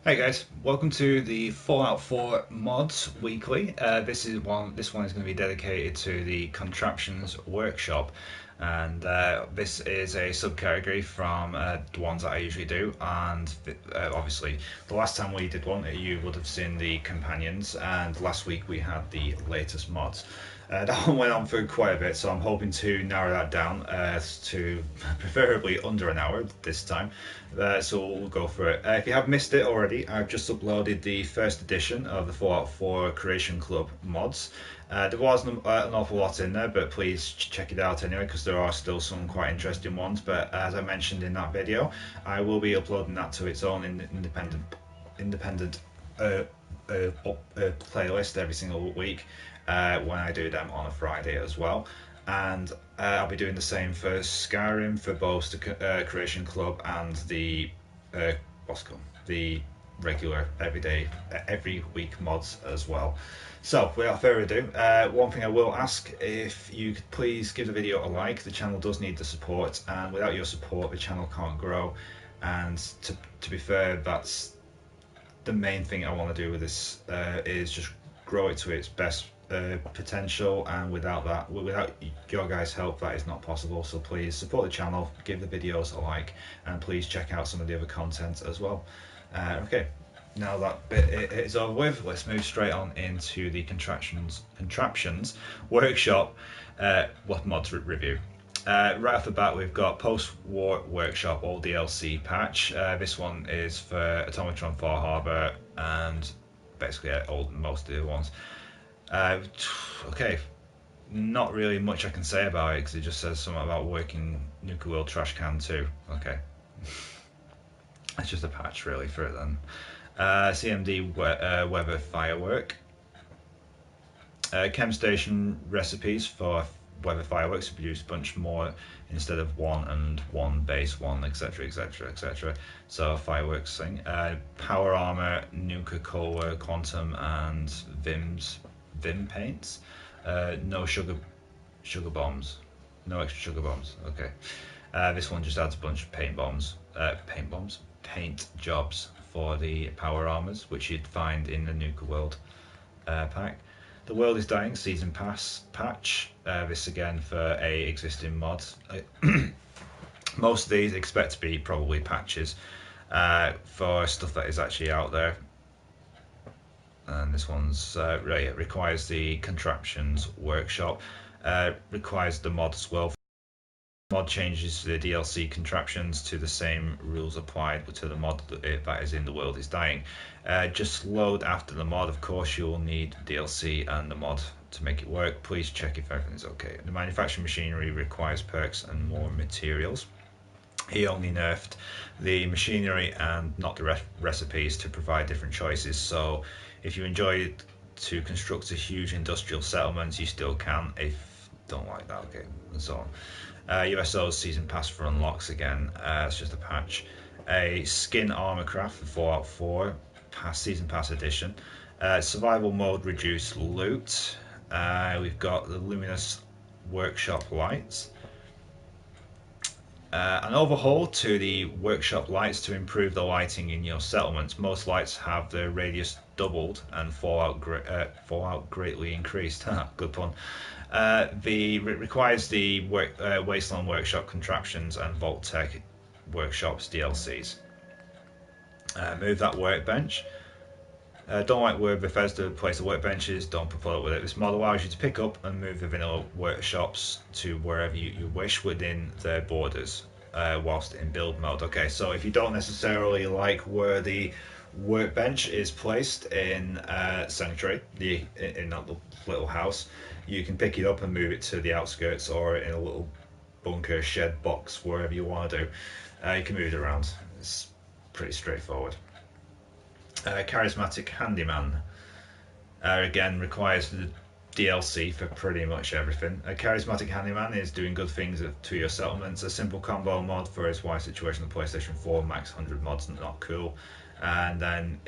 Hey guys, welcome to the Fallout 4 Mods Weekly. This one is going to be dedicated to the Contraptions workshop, and this is a subcategory from the ones that I usually do. And obviously, the last time we did one, you would have seen the companions, and last week we had the latest mods. That one went on for quite a bit, so I'm hoping to narrow that down to preferably under an hour this time. So we'll go for it. If you have missed it already, I've just uploaded the first edition of the Fallout 4 Creation Club mods. There was an awful lot in there, but please check it out anyway because there are still some quite interesting ones. But as I mentioned in that video, I will be uploading that to its own independent playlist every single week when I do them on a Friday as well. And I'll be doing the same for Skyrim for both the Creation Club and the what's it called, the regular everyday every week mods as well. So without further ado, one thing I will ask, if you could please give the video a like. The channel does need the support, and without your support the channel can't grow. And to be fair, that's the main thing I want to do with this, is just grow it to its best potential, and without your guys' help, that is not possible. So please support the channel, give the videos a like, and please check out some of the other content as well. Okay, now that bit is over with, let's move straight on into the contraptions workshop what mods review. Right off the bat, we've got post-war workshop all DLC patch. This one is for Automatron Far Harbor and basically most of the other ones. Okay, not really much I can say about it because it just says something about working nuclear world trash can too. Okay, it's just a patch really for it then. CMD weather firework. Chem station recipes for weather fireworks to produce a bunch more instead of one and one base one, etc, etc, etc. So fireworks thing. Power armor, nuka cola, quantum, and Vim paints. No sugar bombs. No extra sugar bombs. Okay. This one just adds a bunch of paint jobs for the power armors, which you'd find in the Nuka World pack. The World is Dying Season Pass patch. This again for a existing mod. Most of these expect to be probably patches for stuff that is actually out there. And this one's really, it requires the Contraptions workshop. Requires the mod as well. Mod changes the DLC Contraptions to the same rules applied to the mod that is in The World is Dying. Just load after the mod. Of course, you'll need DLC and the mod to make it work. Please check if everything is okay. The manufacturing machinery requires perks and more materials. He only nerfed the machinery and not the recipes to provide different choices. So if you enjoy to construct a huge industrial settlement, you still can. If you don't like that, okay, and so on. USO's Season Pass for unlocks again. It's just a patch. A skin armor craft for Fallout 4 Season Pass edition. Survival mode reduced loot. We've got the luminous workshop lights. An overhaul to the workshop lights to improve the lighting in your settlements. Most lights have their radius doubled and Fallout greatly increased. Good pun. Requires the Wasteland Workshop Contraptions and Vault Tech Workshops DLCs. Move that workbench. Don't like where Bethesda place the workbenches, don't prefer with it. This mod allows you to pick up and move the vanilla workshops to wherever you wish within their borders whilst in build mode. Okay, so if you don't necessarily like where the workbench is placed in Sanctuary, in that little house, you can pick it up and move it to the outskirts or in a little bunker shed box, wherever you want to do. You can move it around. It's pretty straightforward. Charismatic Handyman. Again, requires the DLC for pretty much everything. A Charismatic Handyman is doing good things to your settlements. A simple combo mod for his wife's situation on PlayStation 4, max 100 mods, not cool. And then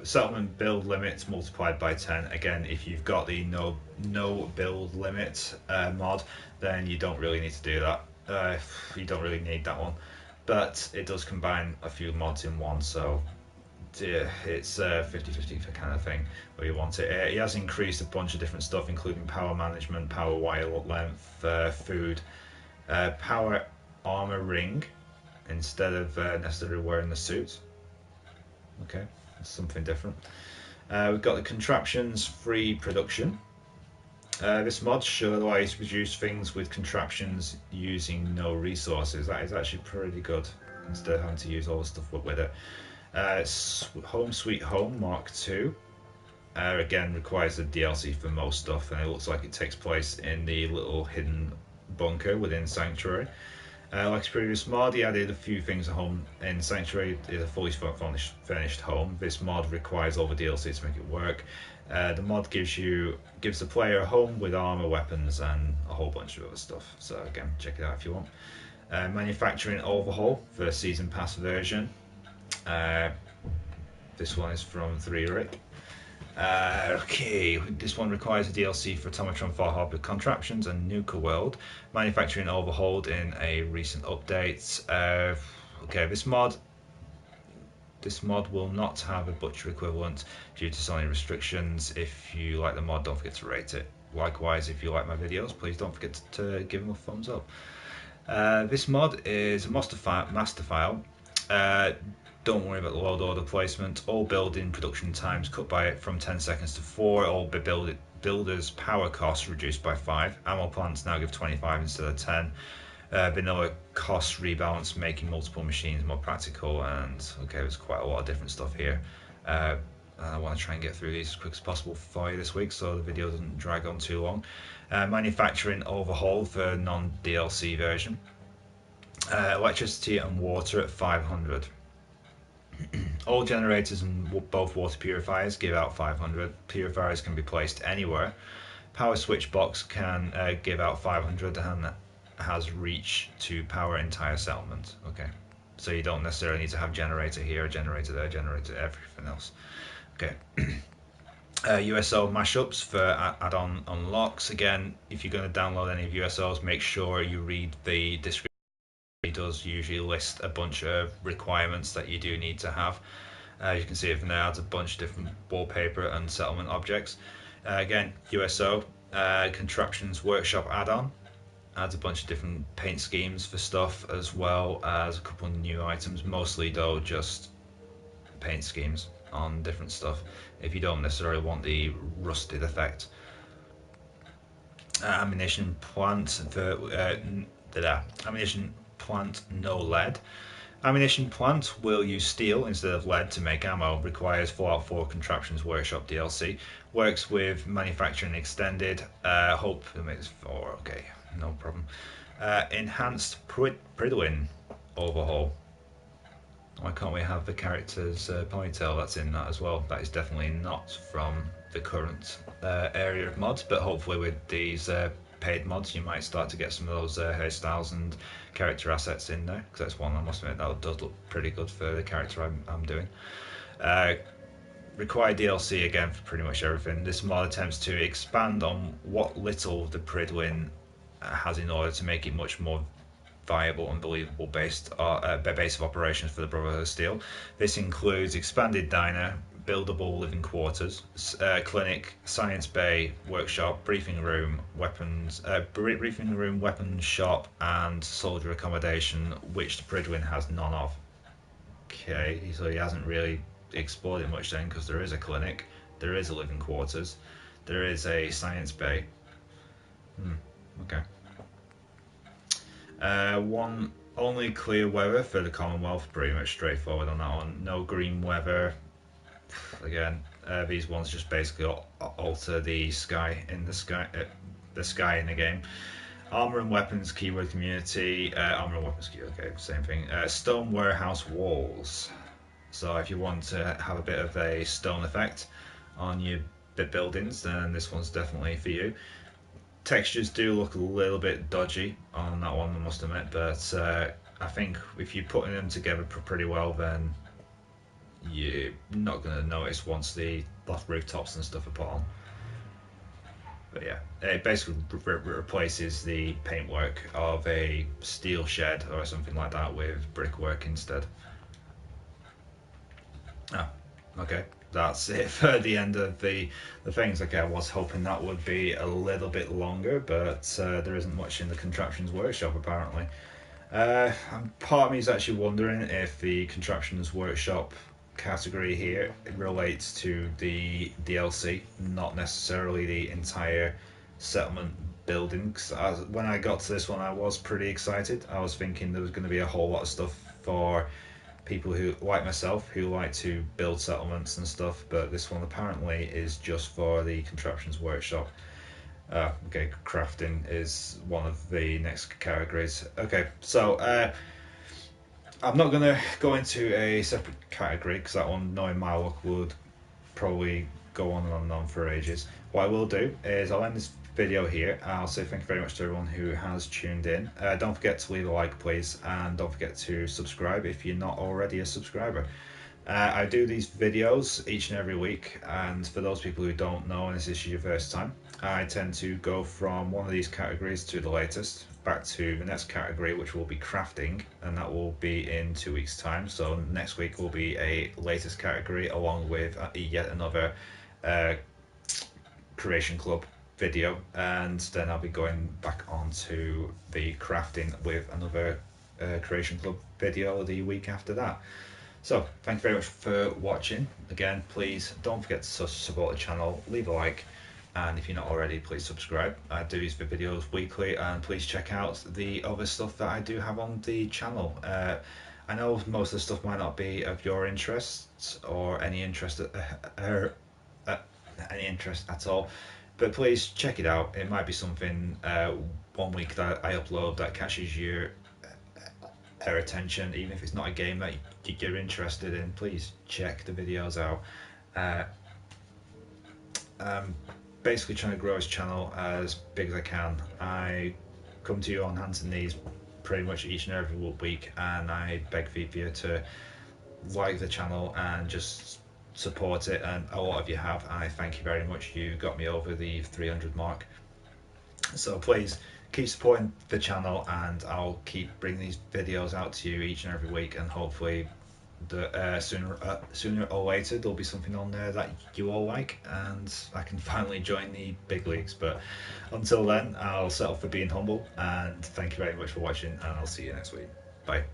settlement build limits multiplied by 10. Again, if you've got the no build limit mod, then you don't really need to do that. You don't really need that one. but it does combine a few mods in one, so yeah, it's 50-50 for kind of thing where you want it. He has increased a bunch of different stuff, including power management, power wire length, food, power armor ring instead of necessarily wearing the suit. Okay, that's something different. We've got the Contraptions free production. This mod should allow you to produce things with contraptions using no resources. That is actually pretty good instead of having to use all the stuff with it. Home Sweet Home Mark II. Again, requires the DLC for most stuff, and it looks like it takes place in the little hidden bunker within Sanctuary. Like its previous mod, he added a few things at home. In Sanctuary is a fully furnished home. This mod requires all the DLC to make it work. The mod gives the player a home with armor, weapons, and a whole bunch of other stuff. So again, check it out if you want. Manufacturing overhaul for the season pass version. This one is from 3 Rick. Okay, this one requires a DLC for Automatron 4 Harbor Contraptions and Nuka World. Manufacturing overhauled in a recent update. Okay, this mod will not have a butcher equivalent due to Sony restrictions. If you like the mod, don't forget to rate it. Likewise, if you like my videos, please don't forget to give them a thumbs up. This mod is a master file. Don't worry about the load order placement. All building production times cut by from 10 seconds to 4. All builders' power costs reduced by 5. Ammo plants now give 25 instead of 10. Vanilla costs rebalance, making multiple machines more practical. And okay, there's quite a lot of different stuff here. I want to try and get through these as quick as possible for you this week, so the video doesn't drag on too long. Manufacturing overhaul for non-DLC version. Electricity and water at 500. All generators and both water purifiers give out 500. Purifiers can be placed anywhere. Power switch box can give out 500 and has reach to power entire settlement. Okay, so you don't necessarily need to have generator here, generator there, generator everything else. Okay. USO mashups for add-on unlocks. Again, if you're going to download any of USOs, make sure you read the description. It does usually list a bunch of requirements that you do need to have. You can see it from there, adds a bunch of different wallpaper and settlement objects. Again, USO, Contraptions Workshop add-on, adds a bunch of different paint schemes for stuff, as well as a couple of new items, mostly though just paint schemes on different stuff, if you don't necessarily want the rusted effect. Ammunition plant for ammunition plant no lead. Ammunition plant will use steel instead of lead to make ammo. Requires Fallout 4 Contraptions Workshop DLC. Works with manufacturing extended. Hope it makes 4. Okay, no problem. Enhanced Pridwin overhaul. Why can't we have the character's ponytail that's in that as well? That is definitely not from the current area of mods, but hopefully with these paid mods you might start to get some of those hairstyles and character assets in there, because that's one I must admit that does look pretty good for the character I'm doing. Required DLC again for pretty much everything. This mod attempts to expand on what little the Pridwin has in order to make it much more viable and believable base of operations for the Brotherhood of Steel. This includes expanded diner, buildable living quarters, clinic, science bay, workshop, briefing room, weapons shop, and soldier accommodation, which the Pridwin has none of. Okay, so he hasn't really explored it much then, because there is a clinic, there is a living quarters, there is a science bay. Okay. One only clear weather for the Commonwealth, pretty much straightforward on that one. No green weather. Again, these ones just basically alter the sky in the game. Armor and weapons, keyword community. Armor and weapons, okay, same thing. Stone warehouse walls. So if you want to have a bit of a stone effect on your buildings, then this one's definitely for you. Textures do look a little bit dodgy on that one, I must admit, but I think if you're putting them together pretty well, then you're not going to notice once the rooftops and stuff are put on. But yeah, it basically replaces the paintwork of a steel shed or something like that with brickwork instead. Ah, okay. That's it for the end of the things. Okay, I was hoping that would be a little bit longer, but there isn't much in the Contraptions workshop apparently. And part of me is actually wondering if the Contraptions workshop category here relates to the DLC, not necessarily the entire settlement building. 'Cause when I got to this one, I was pretty excited. I was thinking there was going to be a whole lot of stuff for people who, like myself, who like to build settlements and stuff, but this one apparently is just for the Contraptions workshop. Okay, crafting is one of the next categories. Okay, so I'm not going to go into a separate category because that one, knowing my luck, would probably go on and on and on for ages. What I will do is I'll end this video here. I'll say thank you very much to everyone who has tuned in. Don't forget to leave a like, please, and don't forget to subscribe if you're not already a subscriber. I do these videos each and every week, and for those people who don't know and this is your first time, I tend to go from one of these categories to the latest, back to the next category, which will be crafting, and that will be in 2 weeks' time. So next week will be a latest category along with yet another Creation Club video, and then I'll be going back onto the crafting with another Creation Club video the week after that. So, thank you very much for watching. Again, please don't forget to support the channel, leave a like, and if you're not already, please subscribe. I do these videos weekly, and please check out the other stuff that I do have on the channel. I know most of the stuff might not be of your interest or any interest at all, but please check it out. It might be something one week that I upload that catches your attention, even if it's not a game that you're interested in. Please check the videos out. I'm basically trying to grow this channel as big as I can. I come to you on hands and knees pretty much each and every week, and I beg for you to like the channel and just support it, and a lot of you have. I thank you very much. You got me over the 300 mark, so please keep supporting the channel, and I'll keep bringing these videos out to you each and every week, and hopefully sooner or later there'll be something on there that you all like and I can finally join the big leagues. But until then, I'll settle for being humble, and thank you very much for watching, and I'll see you next week. Bye.